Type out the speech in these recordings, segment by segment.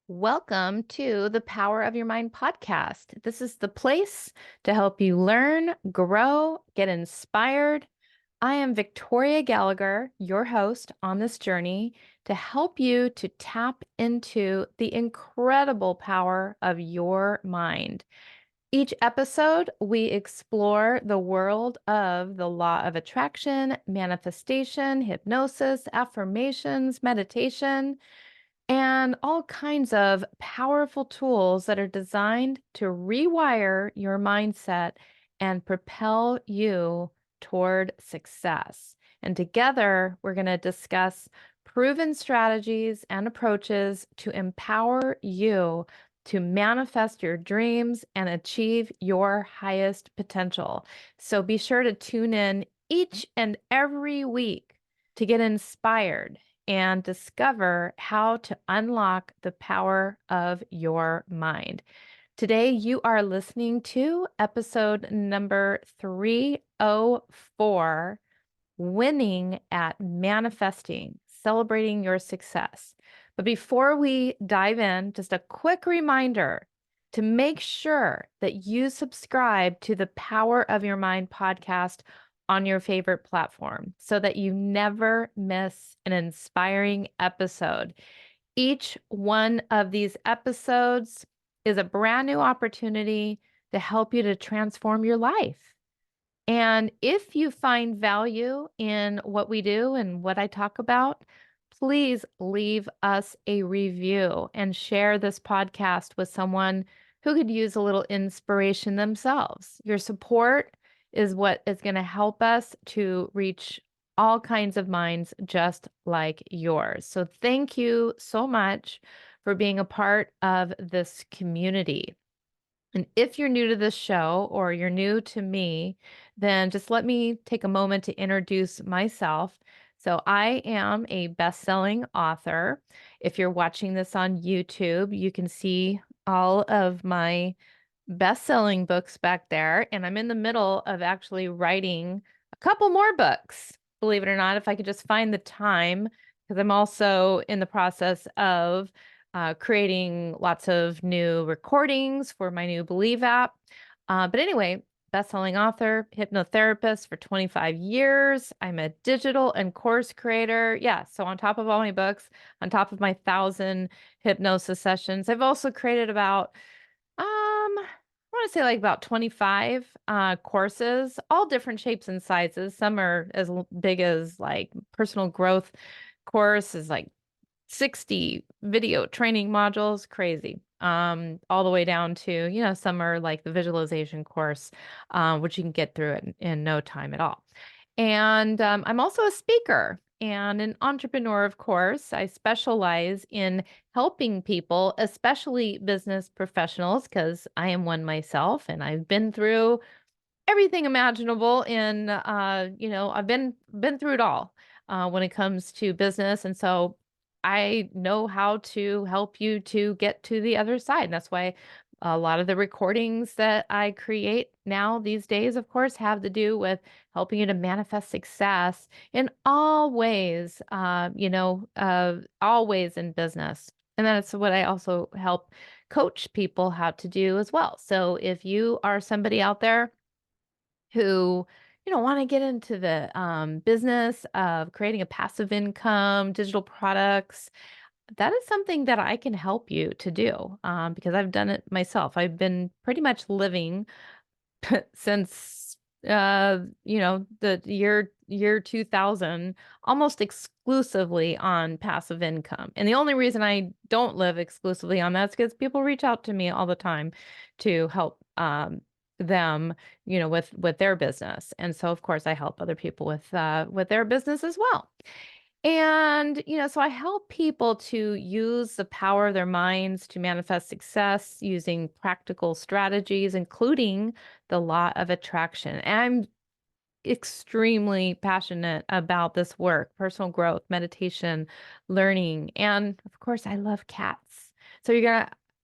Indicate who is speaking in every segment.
Speaker 1: Welcome to the Power of Your Mind podcast. This is the place to help you learn, grow, get inspired. I am Victoria Gallagher, your host on this journey to help you to tap into the incredible power of your mind. Each episode, we explore the world of the law of attraction, manifestation, hypnosis, affirmations, meditation and all kinds of powerful tools that are designed to rewire your mindset and propel you toward success. And together, we're going to discuss proven strategies and approaches to empower you to manifest your dreams and achieve your highest potential. So be sure to tune in each and every week to get inspired and discover how to unlock the power of your mind. Today, you are listening to episode number 304, Winning at Manifesting, Celebrating Your Success. But before we dive in, just a quick reminder to make sure that you subscribe to the Power of Your Mind podcast on your favorite platform so that you never miss an inspiring episode. Each one of these episodes is a brand new opportunity to help you to transform your life. And if you find value in what we do and what I talk about, please leave us a review and share this podcast with someone who could use a little inspiration themselves. Your support is what is going to help us to reach all kinds of minds just like yours. So thank you so much for being a part of this community. And if you're new to this show or you're new to me, then just let me take a moment to introduce myself. So, I am a best-selling author. If you're watching this on YouTube, you can see all of my best-selling books back there. And I'm in the middle of actually writing a couple more books, believe it or not, if I could just find the time, because I'm also in the process of creating lots of new recordings for my new Believe app. But anyway, best-selling author, hypnotherapist for 25 years. I'm a digital and course creator. Yeah, so on top of all my books, on top of my 1,000 hypnosis sessions, I've also created about I want to say like about 25 courses, all different shapes and sizes. Some are as big as like personal growth course is like 60 video training modules, crazy. All the way down to, some are like the visualization course, which you can get through it in no time at all. And I'm also a speaker and an entrepreneur, of course. I specialize in helping people, especially business professionals, because I am one myself and I've been through everything imaginable in I've been through it all when it comes to business, and so I know how to help you to get to the other side. And that's why a lot of the recordings that I create now these days, of course, have to do with helping you to manifest success in all ways, always in business. And that's what I also help coach people how to do as well. So if you are somebody out there who, want to get into the business of creating a passive income, digital products, that is something that I can help you to do because I've done it myself. I've been pretty much living since the year 2000 almost exclusively on passive income. And the only reason I don't live exclusively on that is because people reach out to me all the time to help them, with their business. And so of course I help other people with their business as well. And, so I help people to use the power of their minds to manifest success using practical strategies, including the law of attraction. And I'm extremely passionate about this work, personal growth, meditation, learning, and of course, I love cats. So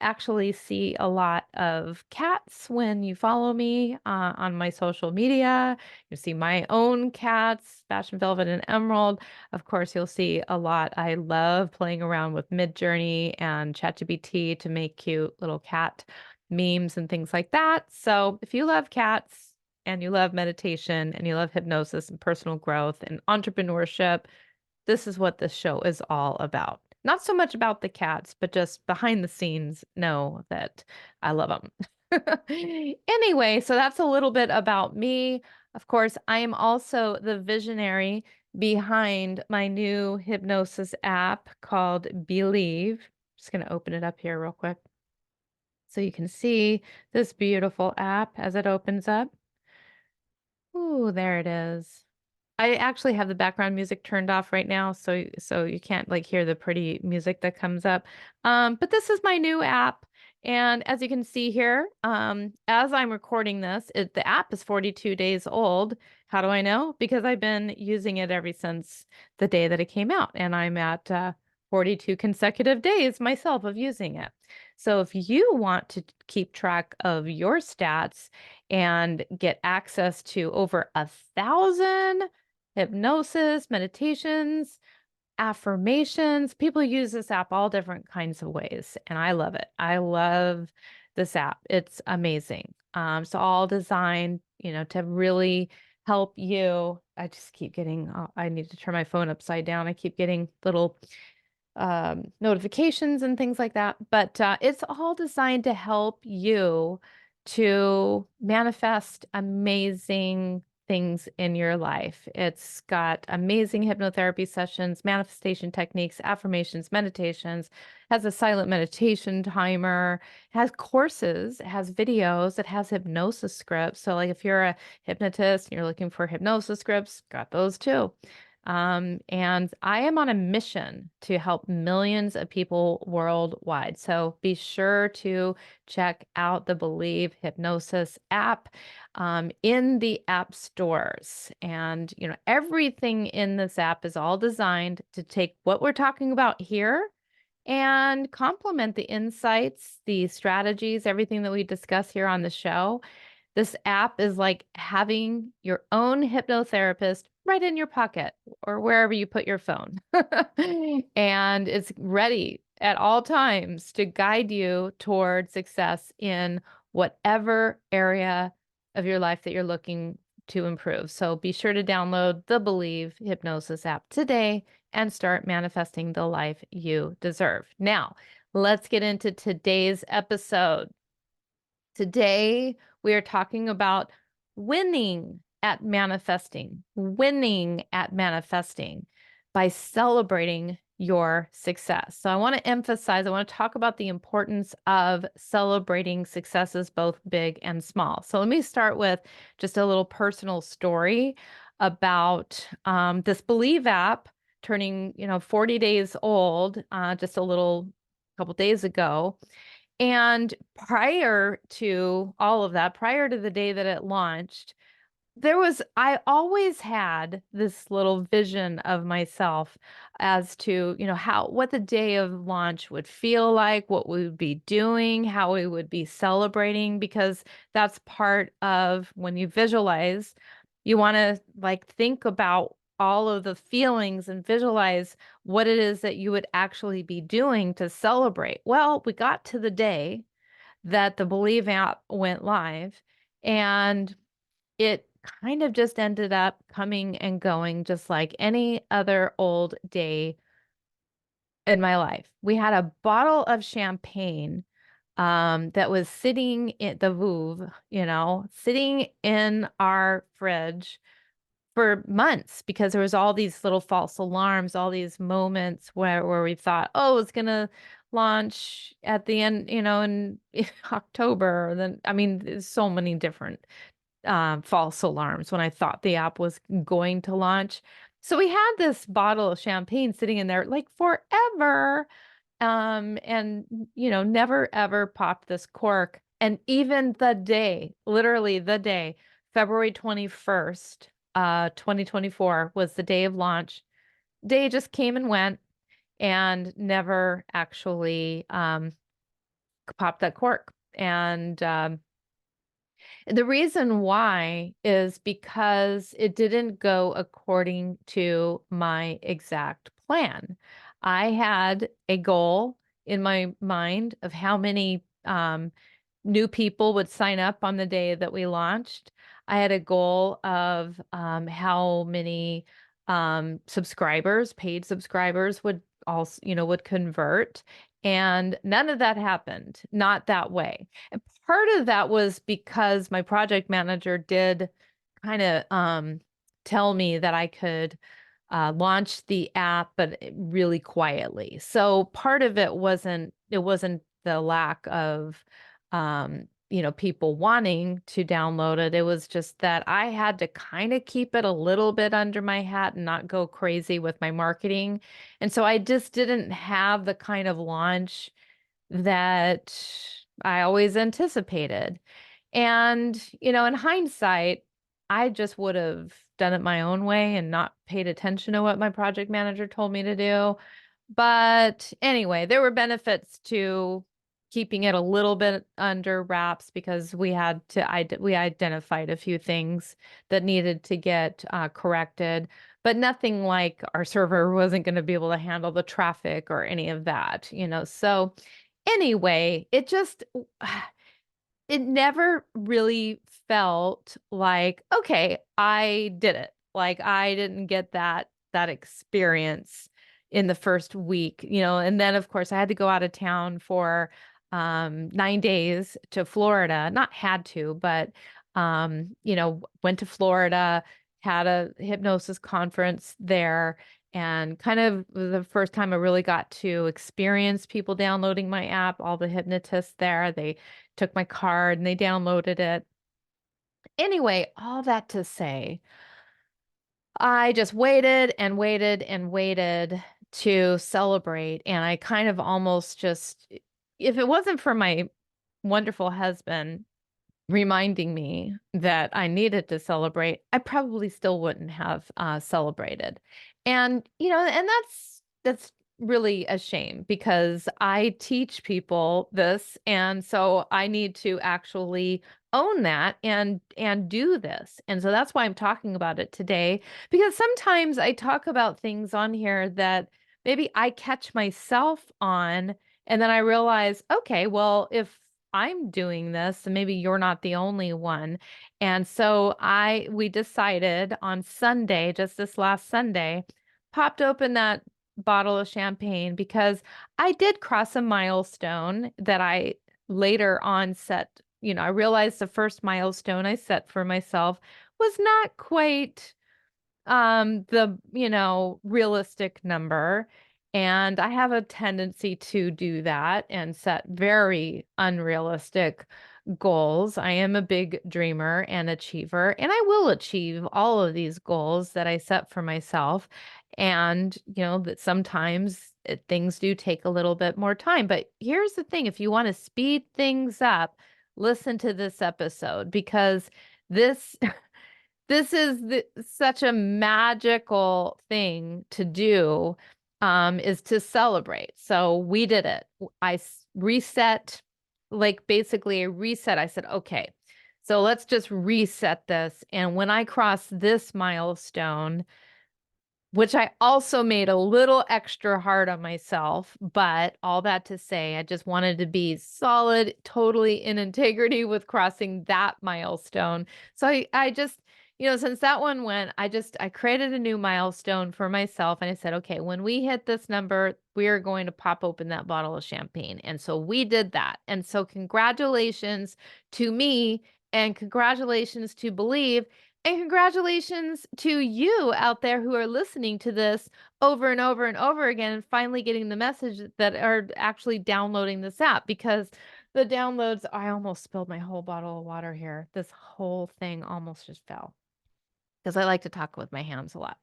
Speaker 1: actually see a lot of cats when you follow me on my social media. You see my own cats, Fashion Velvet and Emerald. Of course, you'll see a lot. I love playing around with Midjourney and ChatGPT to make cute little cat memes and things like that. So if you love cats and you love meditation and you love hypnosis and personal growth and entrepreneurship, this is what this show is all about. Not so much about the cats, but just behind the scenes, know that I love them. Anyway, so that's a little bit about me. Of course, I am also the visionary behind my new hypnosis app called Believe. Just going to open it up here real quick so you can see this beautiful app as it opens up. Ooh, there it is. I actually have the background music turned off right now, so you can't like hear the pretty music that comes up. But this is my new app, and as you can see here, as I'm recording this, the app is 42 days old. How do I know? Because I've been using it ever since the day that it came out, and I'm at 42 consecutive days myself of using it. So if you want to keep track of your stats and get access to over 1,000 hypnosis, meditations, affirmations. People use this app all different kinds of ways, and I love it. I love this app. It's amazing. So all designed, to really help you. I just keep getting, I need to turn my phone upside down. I keep getting little notifications and things like that. But it's all designed to help you to manifest amazing things in your life. It's got amazing hypnotherapy sessions, manifestation techniques, affirmations, meditations, has a silent meditation timer, has courses, it has videos, it has hypnosis scripts. So like if you're a hypnotist and you're looking for hypnosis scripts, got those too. And I am on a mission to help millions of people worldwide. So be sure to check out the Believe Hypnosis app in the app stores. And, everything in this app is all designed to take what we're talking about here and complement the insights, the strategies, everything that we discuss here on the show. This app is like having your own hypnotherapist right in your pocket or wherever you put your phone. And it's ready at all times to guide you toward success in whatever area of your life that you're looking to improve. So be sure to download the Believe Hypnosis app today and start manifesting the life you deserve. Now, let's get into today's episode. Today, we are talking about winning at manifesting by celebrating your success. So I want to emphasize, I want to talk about the importance of celebrating successes, both big and small. So let me start with just a little personal story about this Believe app turning, 40 days old, just a little couple days ago. And prior to all of that, prior to the day that it launched, I always had this little vision of myself as to, what the day of launch would feel like, what we would be doing, how we would be celebrating, because that's part of when you visualize, you want to like think about all of the feelings and visualize what it is that you would actually be doing to celebrate. Well, we got to the day that the Believe app went live, and it kind of just ended up coming and going just like any other old day in my life. We had a bottle of champagne that was sitting in the Vouv, sitting in our fridge for months because there was all these little false alarms, all these moments where we thought, oh, it's gonna launch at the end, in October. Then I mean, there's so many different false alarms when I thought the app was going to launch. So we had this bottle of champagne sitting in there like forever, and never ever popped this cork. And even the day, literally the day, February 21st, 2024 was the day of launch. Day just came and went and never actually popped that cork. And the reason why is because it didn't go according to my exact plan. I had a goal in my mind of how many new people would sign up on the day that we launched. I had a goal of how many subscribers, paid subscribers would also, would convert. And none of that happened, not that way. And part of that was because my project manager did kind of tell me that I could launch the app, but really quietly. So part of it wasn't the lack of people wanting to download it. It was just that I had to kind of keep it a little bit under my hat and not go crazy with my marketing. And so I just didn't have the kind of launch that I always anticipated. And, in hindsight, I just would have done it my own way and not paid attention to what my project manager told me to do. But anyway, there were benefits to keeping it a little bit under wraps because we identified a few things that needed to get corrected, but nothing like our server wasn't going to be able to handle the traffic or any of that. So anyway, it never really felt like, okay, I did it. Like I didn't get that experience in the first week, and then of course I had to go out of town for 9 days to Florida. Not had to, but went to Florida, had a hypnosis conference there, and kind of the first time I really got to experience people downloading my app, all the hypnotists there. They took my card and they downloaded it. Anyway, all that to say, I just waited and waited and waited to celebrate. And I kind of almost just, if it wasn't for my wonderful husband reminding me that I needed to celebrate, I probably still wouldn't have celebrated. And and that's really a shame because I teach people this, and so I need to actually own that and do this. And so that's why I'm talking about it today, because sometimes I talk about things on here that maybe I catch myself on, and then I realize, okay, well, if I'm doing this, and maybe you're not the only one. And so we decided on Sunday, just this last Sunday, popped open that bottle of champagne because I did cross a milestone that I later on set. I realized the first milestone I set for myself was not quite the realistic number, and I have a tendency to do that and set very unrealistic goals. I am a big dreamer and achiever, and I will achieve all of these goals that I set for myself. And that sometimes things do take a little bit more time, but here's the thing: if you want to speed things up, listen to this episode, because this this is such a magical thing to do, is to celebrate. So we did it. Reset, like basically a reset. I said, okay, so let's just reset this. And when I cross this milestone, which I also made a little extra hard on myself, but all that to say, I just wanted to be solid, totally in integrity with crossing that milestone. So I just, since that one went, I created a new milestone for myself, and I said, okay, when we hit this number, we are going to pop open that bottle of champagne. And so we did that. And so congratulations to me, and congratulations to Believe. And congratulations to you out there who are listening to this over and over and over again and finally getting the message that are actually downloading this app, because the downloads, I almost spilled my whole bottle of water here. This whole thing almost just fell because I like to talk with my hands a lot.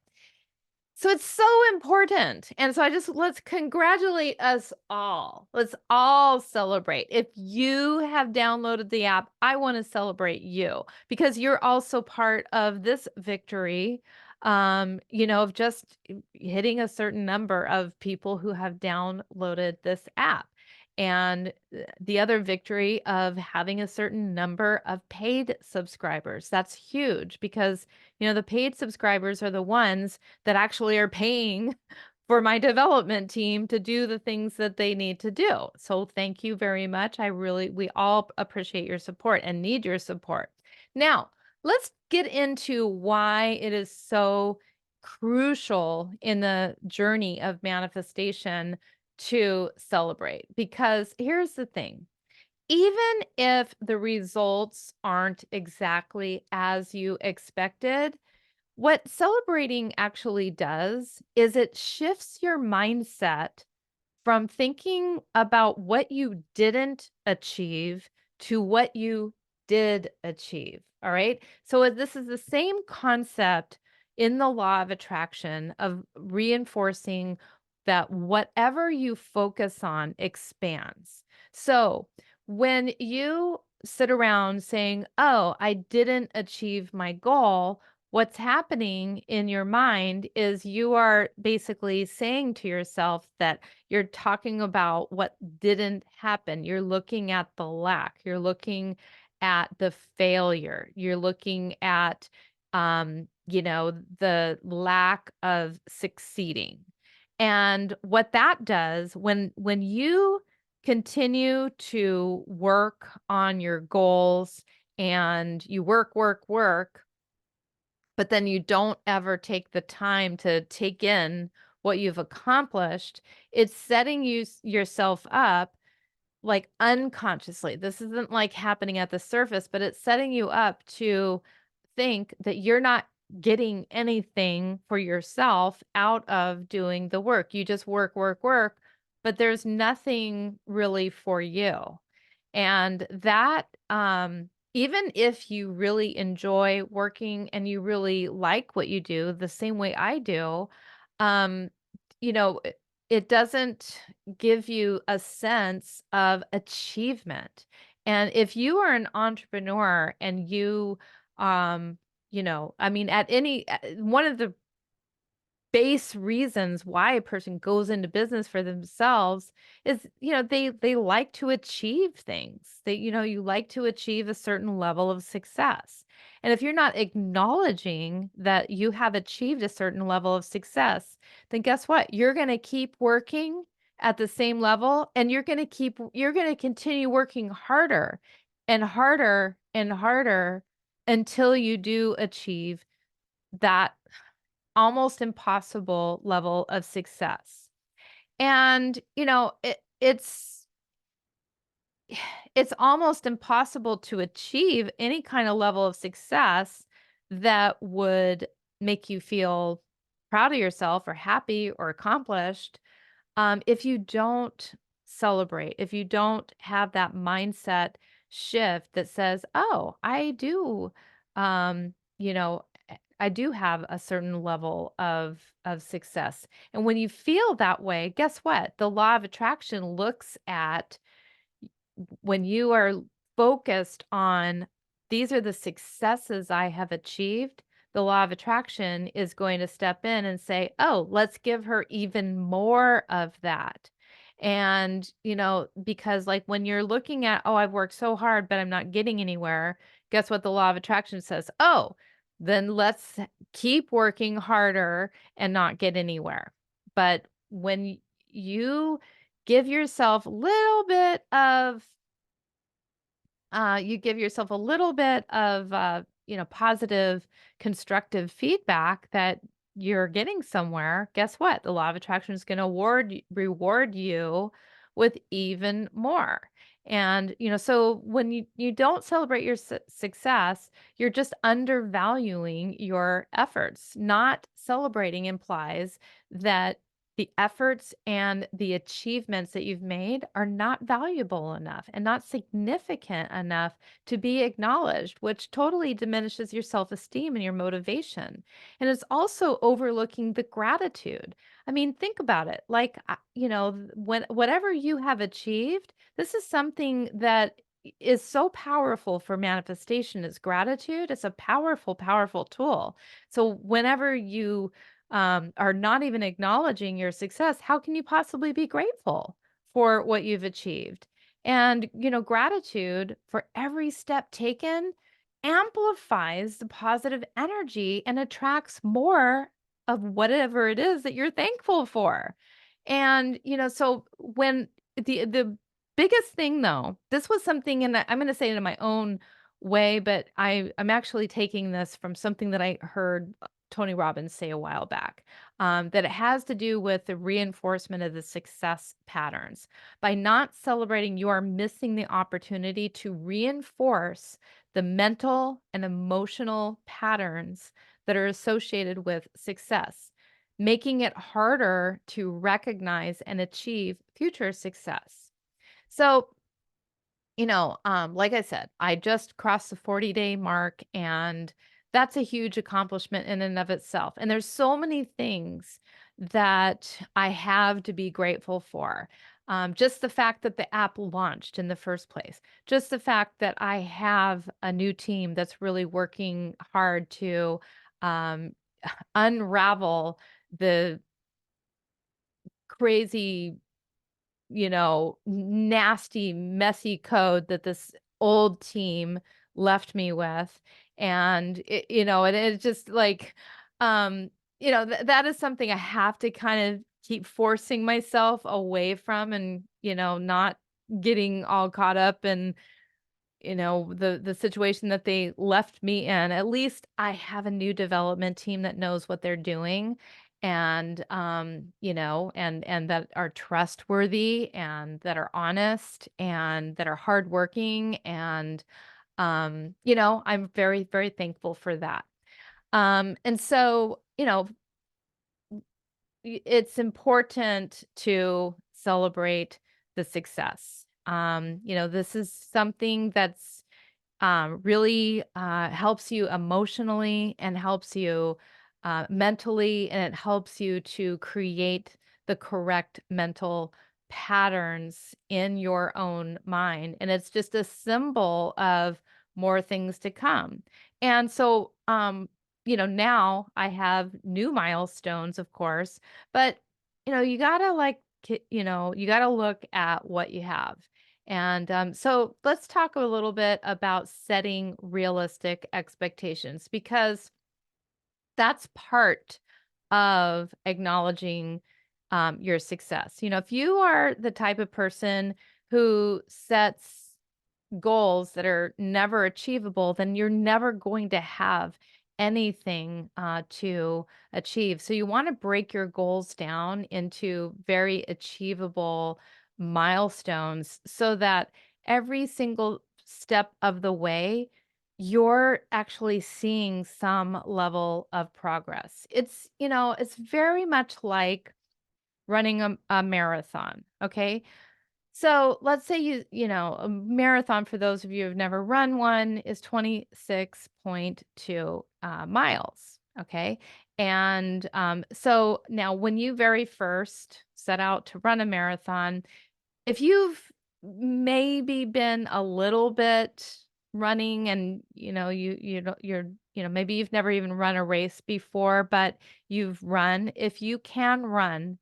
Speaker 1: So it's so important. And so let's congratulate us all. Let's all celebrate. If you have downloaded the app, I want to celebrate you, because you're also part of this victory, of just hitting a certain number of people who have downloaded this app. And the other victory of having a certain number of paid subscribers. That's huge because, the paid subscribers are the ones that actually are paying for my development team to do the things that they need to do. So thank you very much. We all appreciate your support and need your support. Now, let's get into why it is so crucial in the journey of manifestation to celebrate. Because here's the thing, even if the results aren't exactly as you expected, what celebrating actually does is it shifts your mindset from thinking about what you didn't achieve to what you did achieve. All right. So this is the same concept in the law of attraction of reinforcing that whatever you focus on expands. So when you sit around saying, "Oh, I didn't achieve my goal," what's happening in your mind is you are basically saying to yourself that you're talking about what didn't happen. You're looking at the lack. You're looking at the failure. You're looking at, the lack of succeeding. And what that does when you continue to work on your goals and you work, but then you don't ever take the time to take in what you've accomplished, it's setting yourself up like unconsciously. This isn't like happening at the surface, but it's setting you up to think that you're not getting anything for yourself out of doing the work. You just work, but there's nothing really for you. And that, even if you really enjoy working and you really like what you do the same way I do, um, it doesn't give you a sense of achievement. And if you are an entrepreneur and I mean, one of the base reasons why a person goes into business for themselves is, they like to achieve things. You like to achieve a certain level of success. And if you're not acknowledging that you have achieved a certain level of success, then guess what? You're going to keep working at the same level and you're going to continue working harder and harder and harder until you do achieve that almost impossible level of success. And, it's almost impossible to achieve any kind of level of success that would make you feel proud of yourself or happy or accomplished, if you don't celebrate, if you don't have that mindset shift that says, "Oh, I do, um, you know, I do have a certain level of success." And when you feel that way, guess what? The law of attraction looks at when you are focused on these are the successes I have achieved, the law of attraction is going to step in and say, "Oh, let's give her even more of that." And, because like when you're looking at, "Oh, I've worked so hard, but I'm not getting anywhere," guess what the law of attraction says? "Oh, then let's keep working harder and not get anywhere." But when you give yourself little bit of you give yourself a little bit of, positive, constructive feedback that you're getting somewhere, guess what? The law of attraction is going to reward you with even more. And, so when you don't celebrate your success, you're just undervaluing your efforts. Not celebrating implies that the efforts and the achievements that you've made are not valuable enough and not significant enough to be acknowledged, which totally diminishes your self esteem and your motivation. And it's also overlooking the gratitude. I mean, think about it. Like, when whatever you have achieved, this is something that is so powerful for manifestation is gratitude. It's a powerful, powerful tool. So whenever you are not even acknowledging your success, how can you possibly be grateful for what you've achieved. And, gratitude for every step taken amplifies the positive energy and attracts more of whatever it is that you're thankful for. And, so when the biggest thing though, this was something, and I'm going to say it in my own way, but I'm actually taking this from something that I heard Tony Robbins say a while back, that it has to do with the reinforcement of the success patterns. By not celebrating, you are missing the opportunity to reinforce the mental and emotional patterns that are associated with success, making it harder to recognize and achieve future success. So, like I said, I just crossed the 40-day mark, and that's a huge accomplishment in and of itself. And there's so many things that I have to be grateful for. Just the fact that the app launched in the first place, just the fact that I have a new team that's really working hard to um, unravel the crazy, nasty, messy code that this old team left me with. And and it's just like, that is something I have to kind of keep forcing myself away from, and, not getting all caught up in the situation that they left me in. At least I have a new development team that knows what they're doing, and and that are trustworthy, and that are honest, and that are hardworking, and I'm very, very thankful for that. And so, it's important to celebrate the success. This is something that's really helps you emotionally, and helps you mentally, and it helps you to create the correct mental patterns in your own mind. And it's just a symbol of more things to come. And so, now I have new milestones, of course, but, you gotta you gotta look at what you have. And so let's talk a little bit about setting realistic expectations, because that's part of acknowledging your success. If you are the type of person who sets goals that are never achievable, then you're never going to have anything to achieve. So you want to break your goals down into very achievable milestones, so that every single step of the way, you're actually seeing some level of progress. It's very much like running a marathon. Okay. So let's say a marathon, for those of you who've never run one, is 26.2 miles. Okay. And so now, when you very first set out to run a marathon, if you've maybe been a little bit running, and maybe you've never even run a race before, but you've run, if you can run,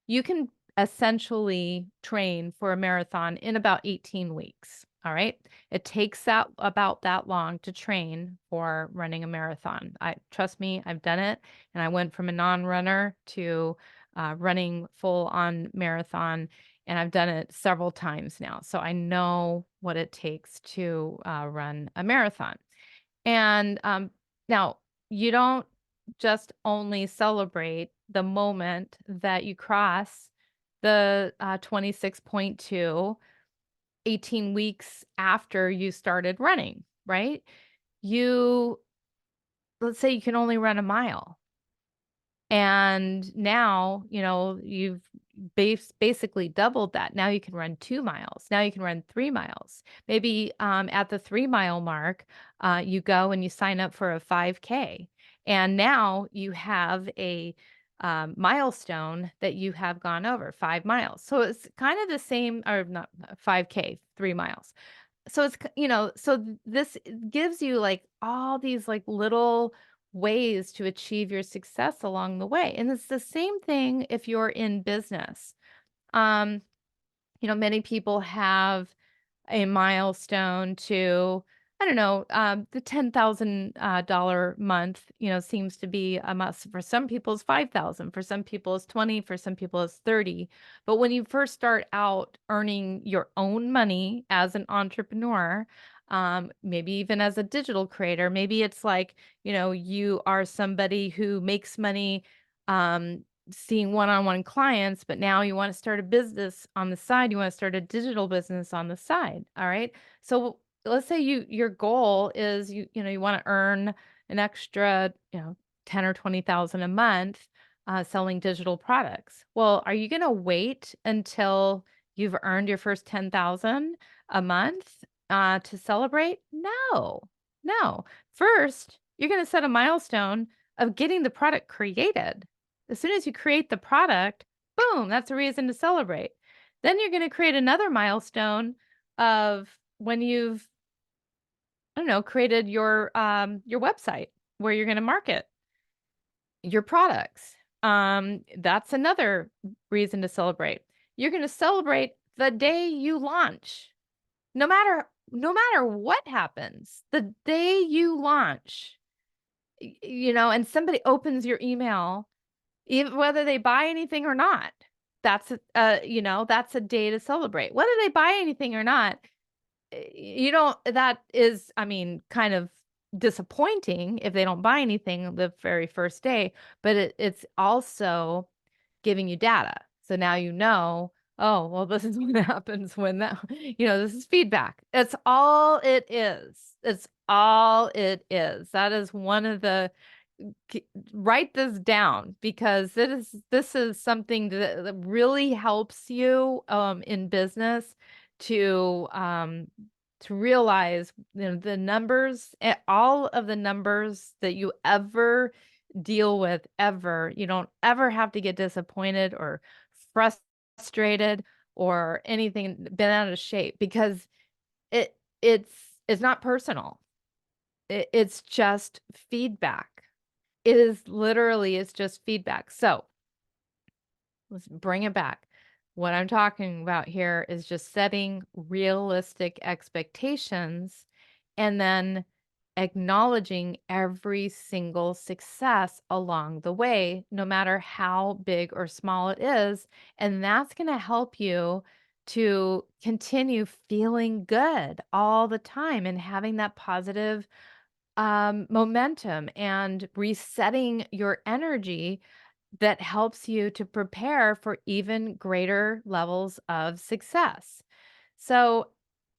Speaker 1: you can essentially train for a marathon in about 18 weeks. All right. It takes that about that long to train for running a marathon. Trust me, I've done it. And I went from a non-runner to running full on marathon. And I've done it several times now. So I know what it takes to run a marathon. And now, you don't just only celebrate the moment that you cross the 26.2 18 weeks after you started running, right? You Let's say you can only run a mile. And now, you've basically doubled that. Now you can run 2 miles. Now you can run 3 miles. Maybe at the 3-mile mark, you go and you sign up for a 5K. And now you have a milestone that you have gone over 5 miles. So it's kind of the same, or not 5K, 3 miles. So this gives you like all these like little ways to achieve your success along the way. And it's the same thing if you're in business. Um, Many people have a milestone to, I don't know, the $10,000 dollar month, seems to be a must. For some people, it's 5,000. For some people, it's 20. For some people, it's 30. But when you first start out earning your own money as an entrepreneur, maybe even as a digital creator, maybe it's like, you are somebody who makes money, um, seeing one-on-one clients, but now you want to start a business on the side. You want to start a digital business on the side. All right. So let's say your goal is you want to earn an extra, 10 or 20,000 a month selling digital products. Well, are you going to wait until you've earned your first 10,000 a month to celebrate? No. No. First, you're going to set a milestone of getting the product created. As soon as you create the product, boom, that's a reason to celebrate. Then you're gonna create another milestone of when you've, I don't know, created your website where you're gonna market your products. That's another reason to celebrate. You're gonna celebrate the day you launch. No matter what happens, the day you launch, and somebody opens your email. Even whether they buy anything or not, that's a day to celebrate. Whether they buy anything or not, you don't that is, I mean, kind of disappointing if they don't buy anything the very first day, but it's also giving you data. So now oh, well, this is what happens when this is feedback. That's all it is. It's all it is. That is one of the write this down because this is something that really helps you in business to realize the numbers, all of the numbers that you ever deal with ever. You don't ever have to get disappointed or frustrated or anything, bent out of shape, because it it's it's not personal. It's just feedback. It's just feedback. So let's bring it back. What I'm talking about here is just setting realistic expectations and then acknowledging every single success along the way, no matter how big or small it is. And that's going to help you to continue feeling good all the time and having that positive momentum and resetting your energy that helps you to prepare for even greater levels of success. So,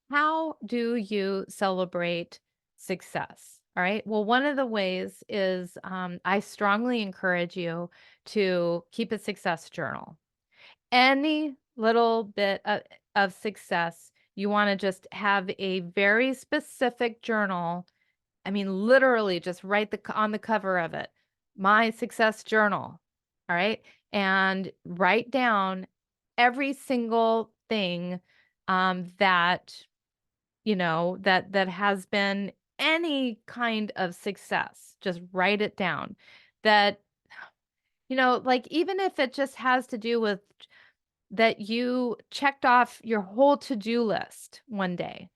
Speaker 1: how do you celebrate success? All right. Well, one of the ways is I strongly encourage you to keep a success journal. Any little bit of success, you want to just have a very specific journal. I mean, literally just write on the cover of it, "My Success Journal." All right? And write down every single thing, that, that has been any kind of success. Just write it down. That, like, even if it just has to do with that you checked off your whole to-do list one day.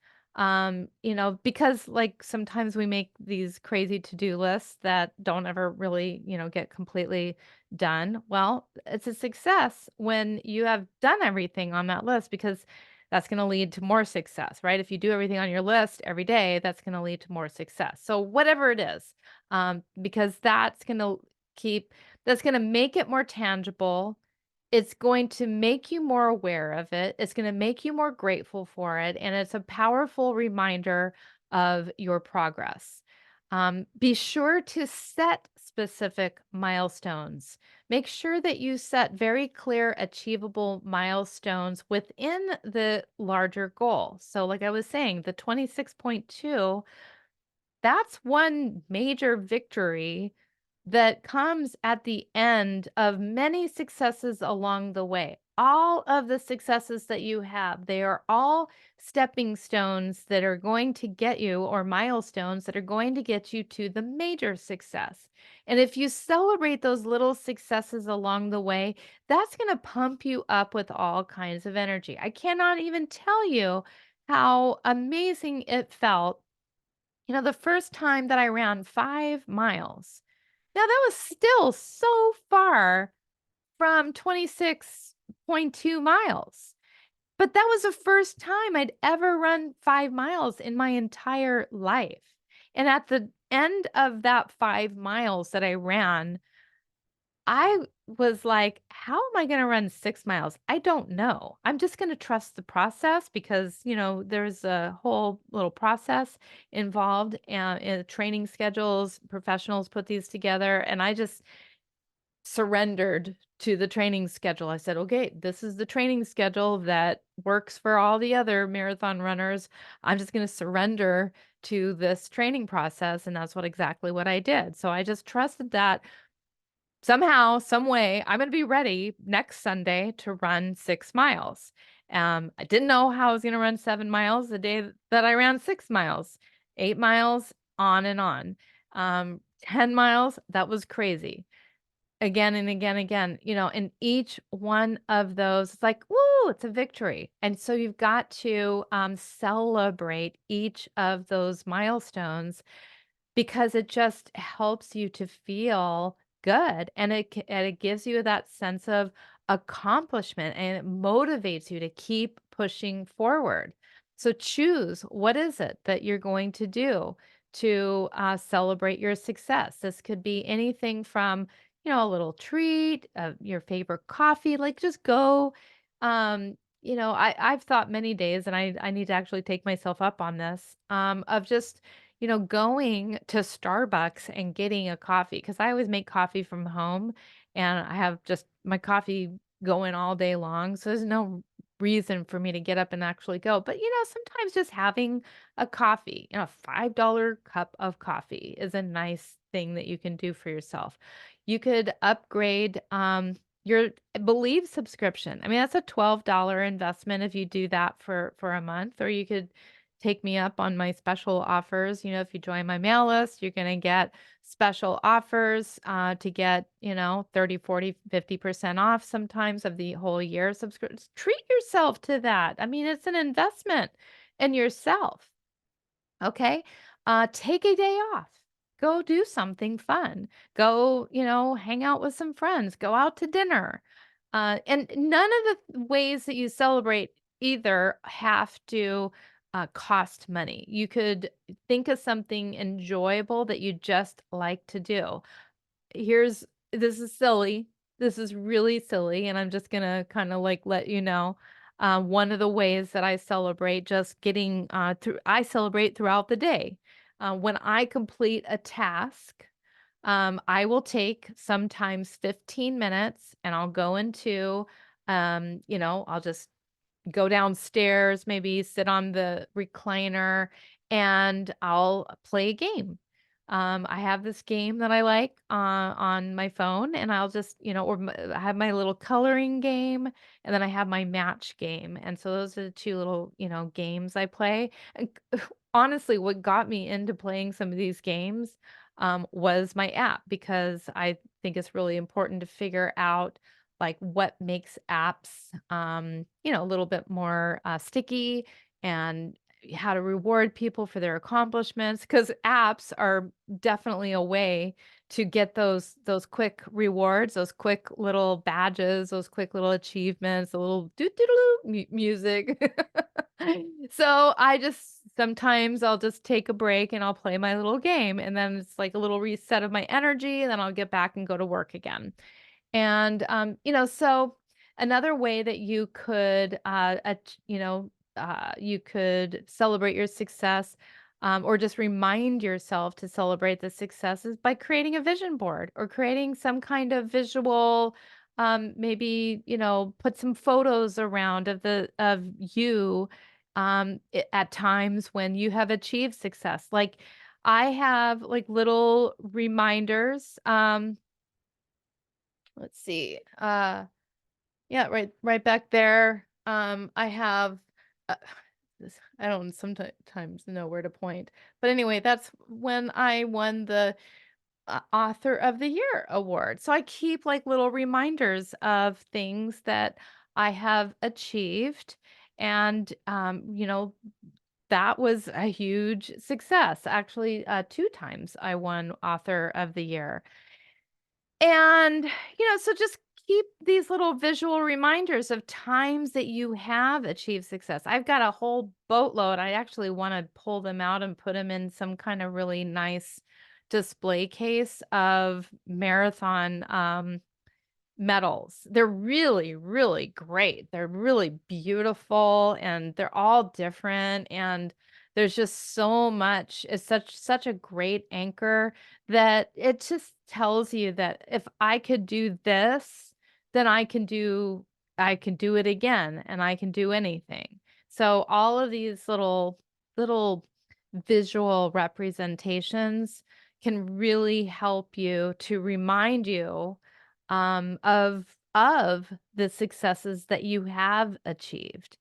Speaker 1: Because like sometimes we make these crazy to-do lists that don't ever really, get completely done. Well, it's a success when you have done everything on that list because that's going to lead to more success, right? If you do everything on your list every day, that's going to lead to more success. So whatever it is, because that's going to make it more tangible. It's going to make you more aware of it. It's going to make you more grateful for it. And it's a powerful reminder of your progress. Be sure to set specific milestones. Make sure that you set very clear, achievable milestones within the larger goal. So, like I was saying, the 26.2, that's one major victory that comes at the end of many successes along the way. all of the successes that you have, they are all stepping stones that are going to get you, or milestones that are going to get you to the major success. And if you celebrate those little successes along the way, that's going to pump you up with all kinds of energy. I cannot even tell you how amazing it felt. The first time that I ran 5 miles, now that was still so far from 26.2 miles. But that was the first time I'd ever run 5 miles in my entire life. And at the end of that 5 miles that I ran, I was like, "How am I gonna run 6 miles? I don't know. I'm just gonna trust the process because, there's a whole little process involved, in training schedules, professionals put these together, and I just surrendered to the training schedule. I said, "Okay, this is the training schedule that works for all the other marathon runners. I'm just gonna surrender to this training process," and that's exactly what I did. So I just trusted that somehow, some way, I'm gonna be ready next Sunday to run 6 miles. I didn't know how I was gonna run 7 miles the day that I ran 6 miles, 8 miles, on and on. 10 miles, that was crazy. Again and again, again, and each one of those, it's like, "Woo, it's a victory." And so you've got to, celebrate each of those milestones because it just helps you to feel good, and it gives you that sense of accomplishment, and it motivates you to keep pushing forward. So choose, what is it that you're going to do to celebrate your success? This could be anything from, a little treat, your favorite coffee, like just go. I've thought many days, and I need to actually take myself up on this, of just, going to Starbucks and getting a coffee, because I always make coffee from home, and I have just my coffee going all day long, so there's no reason for me to get up and actually go. But, sometimes just having a coffee, a $5 cup of coffee is a nice thing that you can do for yourself. You could upgrade, your Believe subscription. I mean, that's a $12 investment if you do that for a month, or you could take me up on my special offers. If you join my mail list, you're going to get special offers, to get, 30, 40, 50% off sometimes of the whole year subscription. Treat yourself to that. I mean, it's an investment in yourself. Okay. Take a day off. Go do something fun. Go, hang out with some friends. Go out to dinner. And none of the ways that you celebrate either have to cost money. You could think of something enjoyable that you just like to do. This is silly. This is really silly, and I'm just gonna kinda, like, let you know, one of the ways that I celebrate just getting, through I celebrate throughout the day. When I complete a task, I will take sometimes 15 minutes, and I'll go into, I'll just go downstairs, maybe sit on the recliner, and I'll play a game. I have this game that I like, on my phone, and I'll just, I have my little coloring game, and then I have my match game. And so those are the two little, games I play. And honestly, what got me into playing some of these games, was my app, because I think it's really important to figure out, like, what makes apps, a little bit more sticky, and how to reward people for their accomplishments, because apps are definitely a way to get those quick rewards, those quick little badges, those quick little achievements, the little doo doo doo music. So I just sometimes I'll just take a break and I'll play my little game, and then it's like a little reset of my energy, and then I'll get back and go to work again. And, so another way that you could, you could celebrate your success, or just remind yourself to celebrate the success, is by creating a vision board, or creating some kind of visual, maybe, put some photos around of you, at times when you have achieved success. Like, I have like little reminders. Let's see. Yeah, right back there. I have uh, I don't sometimes know where to point. But anyway, that's when I won the Author of the Year award. So I keep like little reminders of things that I have achieved. And, that was a huge success. Actually, 2 times I won Author of the Year. And, so just keep these little visual reminders of times that you have achieved success. I've got a whole boatload. I actually want to pull them out and put them in some kind of really nice display case of marathon medals. They're really, really great. They're really beautiful and they're all different. And there's just so much, it's such a great anchor that it just tells you that if I could do this, then I can do it again and I can do anything. So all of these little visual representations can really help you to remind you of the successes that you have achieved.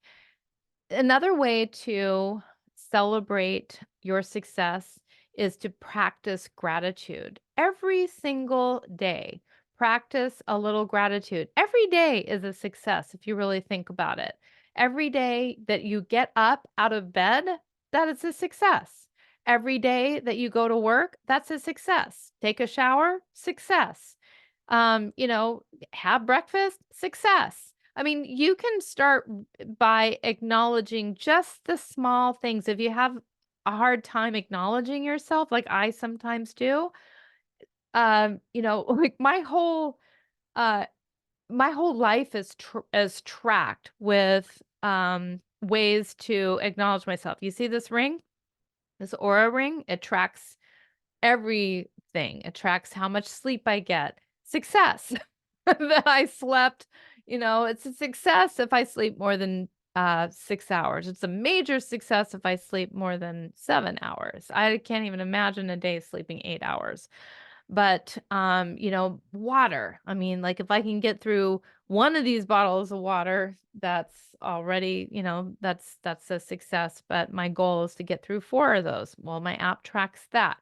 Speaker 1: Another way to celebrate your success is to practice gratitude every single day. Practice a little gratitude. Every day is a success if you really think about it. Every day that you get up out of bed, that is a success. Every day that you go to work, that's a success. Take a shower, success. You know, have breakfast, success. I mean, you can start by acknowledging just the small things. If you have a hard time acknowledging yourself, like I sometimes do, like uh my whole life is tracked with ways to acknowledge myself. You see this ring? This aura ring? It tracks everything. It tracks how much sleep I get. Success that I slept, it's a success if I sleep more than 6 hours. It's a major success if I sleep more than 7 hours. I can't even imagine a day sleeping 8 hours. But, water. I mean, like if I can get through one of these bottles of water, that's already, that's a success. But my goal is to get through 4 of those. Well, my app tracks that.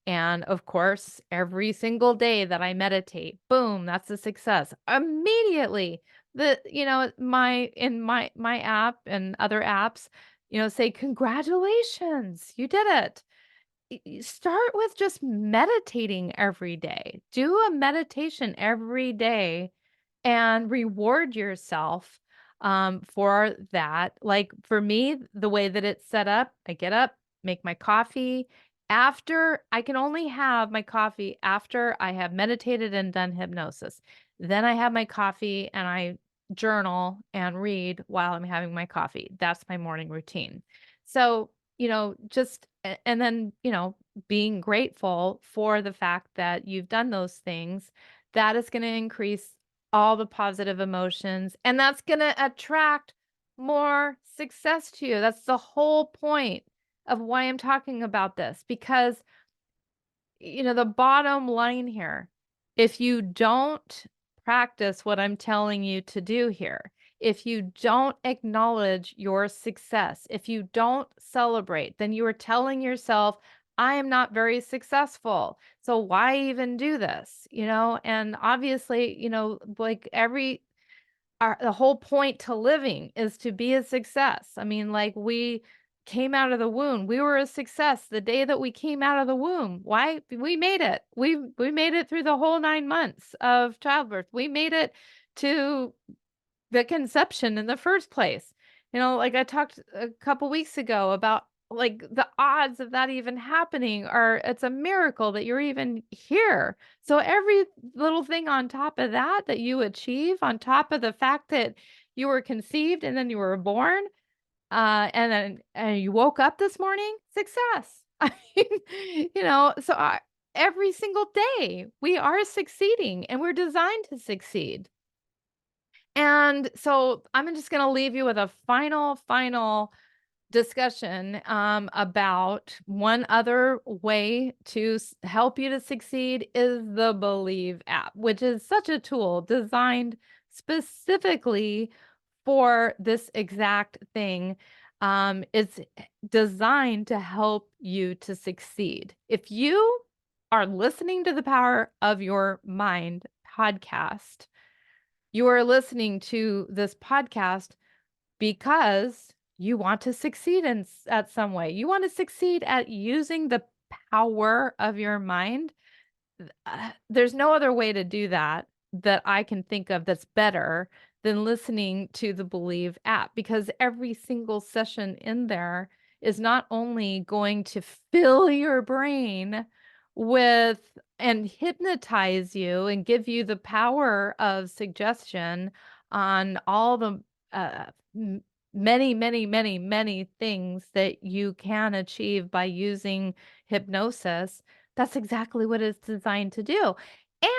Speaker 1: And of course, every single day that I meditate, boom, that's a success. Immediately, my app and other apps, say congratulations, you did it. Start with just meditating every day. Do a meditation every day and reward yourself for that. Like for me, the way that it's set up, I get up, make my coffee. After I can only have my coffee after I have meditated and done hypnosis. Then I have my coffee and I journal and read while I'm having my coffee. That's my morning routine. So, and then, being grateful for the fact that you've done those things, that is going to increase all the positive emotions, and that's gonna attract more success to you. That's the whole point of why I'm talking about this, because, the bottom line here, if you don't practice what I'm telling you to do here, if you don't acknowledge your success, if you don't celebrate, then you are telling yourself, I am not very successful. So why even do this? And obviously, like the whole point to living is to be a success. I mean, like we came out of the womb. We were a success the day that we came out of the womb. Why? We made it. We made it through the whole 9 months of childbirth. We made it to the conception in the first place. Like I talked a couple weeks ago about like the odds of that even happening it's a miracle that you're even here. So every little thing on top of that you achieve on top of the fact that you were conceived and then you were born, and then you woke up this morning, success. I mean, every single day we are succeeding and we're designed to succeed. And so I'm just going to leave you with a final discussion about one other way to help you to succeed is the Believe app, which is such a tool designed specifically for this exact thing. It's designed to help you to succeed. If you are listening to the Power of Your Mind podcast, you are listening to this podcast because you want to succeed at some way. You want to succeed at using the power of your mind. There's no other way to do that that I can think of that's better than listening to the Believe app, because every single session in there is not only going to fill your brain with and hypnotize you and give you the power of suggestion on all the uh, m- many, many, many, many things that you can achieve by using hypnosis. That's exactly what it's designed to do.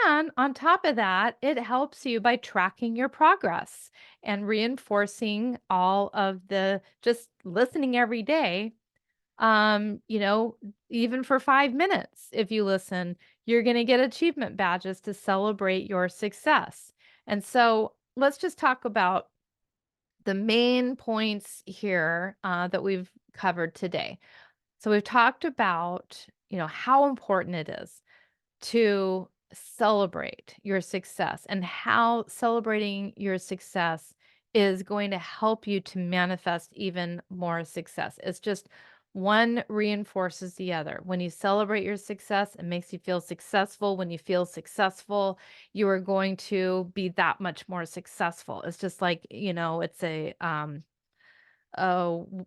Speaker 1: And on top of that, it helps you by tracking your progress and reinforcing all of the just listening every day. You know, even for 5 minutes, if you listen, you're going to get achievement badges to celebrate your success. And so let's just talk about the main points here that we've covered today. So we've talked about, how important it is to celebrate your success and how celebrating your success is going to help you to manifest even more success. It's just one reinforces the other. When you celebrate your success, it makes you feel successful. When you feel successful, you are going to be that much more successful. It's just like, it's oh,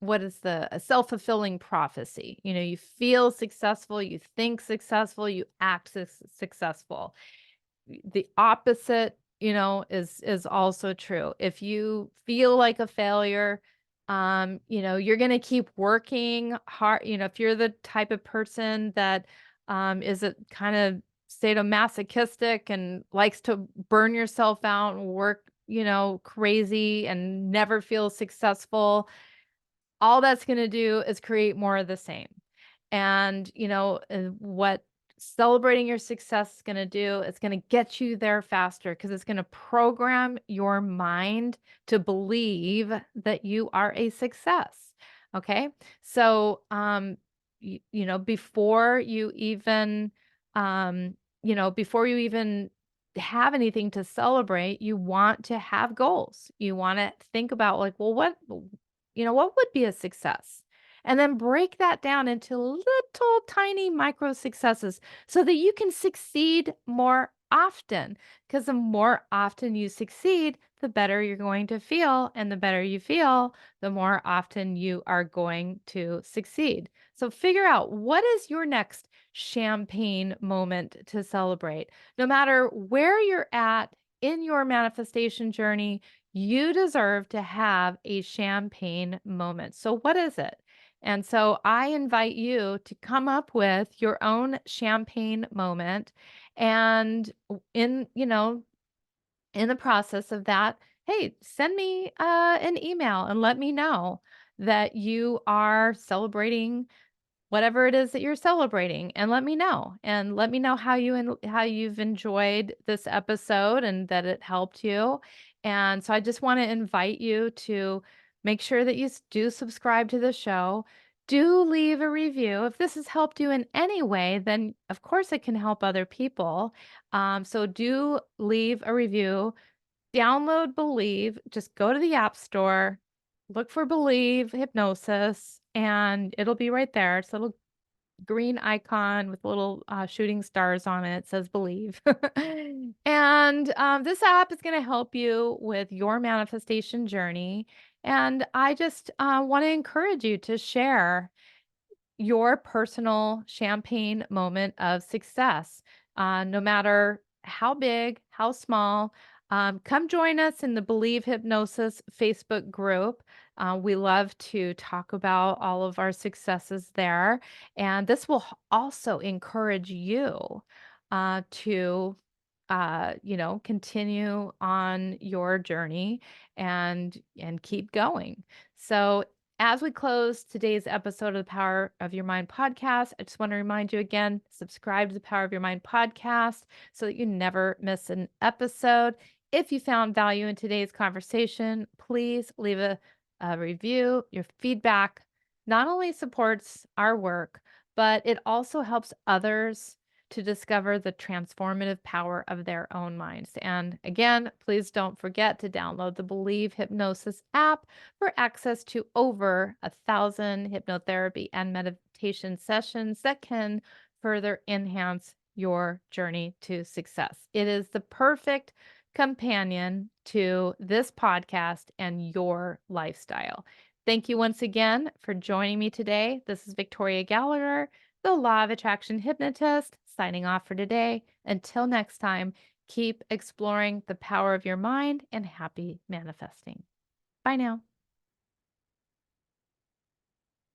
Speaker 1: what is a self-fulfilling prophecy. You feel successful, you think successful, you act successful. The opposite, is also true. If you feel like a failure, you're going to keep working hard. If you're the type of person that is a kind of sadomasochistic and likes to burn yourself out and work, crazy and never feel successful, all that's gonna do is create more of the same. And, what celebrating your success is gonna do, it's gonna get you there faster because it's gonna program your mind to believe that you are a success. Okay? So, before you even have anything to celebrate, you want to have goals. You wanna think about like, well, what would be a success? And then break that down into little tiny micro successes so that you can succeed more often. Because the more often you succeed, the better you're going to feel. And the better you feel, the more often you are going to succeed. So figure out what is your next champagne moment to celebrate. No matter where you're at in your manifestation journey, you deserve to have a champagne moment. So, what is it? And so, I invite you to come up with your own champagne moment. And in the process of that, hey, send me an email and let me know that you are celebrating whatever it is that you're celebrating, and let me know how how you've enjoyed this episode and that it helped you. And so I just want to invite you to make sure that you do subscribe to the show. Do leave a review. If this has helped you in any way, then of course it can help other people. So do leave a review. Download Believe. Just go to the App Store, look for Believe Hypnosis, and it'll be right there. It's a little green icon with little shooting stars on it. It says Believe. And this app is going to help you with your manifestation journey. And I just want to encourage you to share your personal champagne moment of success, no matter how big, how small. Come join us in the Believe Hypnosis Facebook group. We love to talk about all of our successes there. And this will also encourage you to, continue on your journey and keep going. So As we close today's episode of the Power of Your Mind podcast, I just want to remind you again, subscribe to the Power of Your Mind podcast so that you never miss an episode. If you found value in today's conversation, please leave a review. Your feedback not only supports our work, but it also helps others to discover the transformative power of their own minds. And again, please don't forget to download the Believe Hypnosis app for access to over 1,000 hypnotherapy and meditation sessions that can further enhance your journey to success. It is the perfect companion to this podcast and your lifestyle. Thank you once again for joining me today. This is Victoria Gallagher, the Law of Attraction Hypnotist, signing off for today. Until next time, keep exploring the power of your mind and happy manifesting. Bye now.